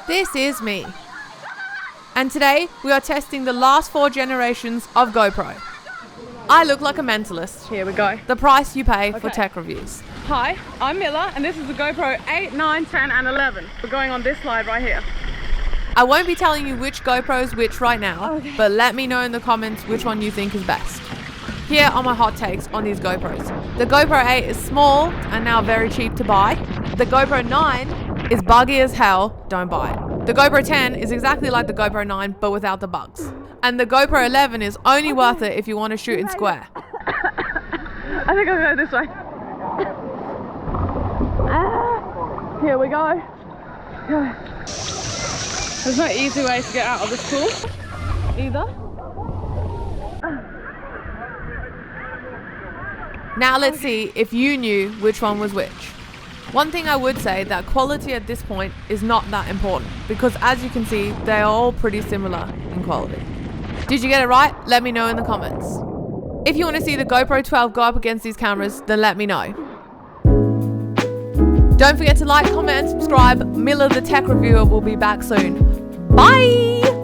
This is me. And today we are testing the last 4 generations of GoPro. I look like a mentalist. Here we go. The price you pay for tech reviews. Hi, I'm Miller and this is the GoPro 8, 9, 10 and 11. We're going on this slide right here. I won't be telling you which GoPro is which right now, but let me know in the comments which one you think is best. Here are my hot takes on these GoPros. The GoPro 8 is small and now very cheap to buy. The GoPro 9 is buggy as hell, don't buy it. The GoPro 10 is exactly like the GoPro 9 but without the bugs. And the GoPro 11 is only worth it if you want to shoot in square. I think I'll go this way. Here we go. There's no easy way to get out of this pool either. Now let's see if you knew which one was which. One thing I would say, that quality at this point is not that important because as you can see, they are all pretty similar in quality. Did you get it right? Let me know in the comments. If you want to see the GoPro 12 go up against these cameras, then let me know. Don't forget to like, comment and subscribe. Miller the Tech Reviewer will be back soon. Bye!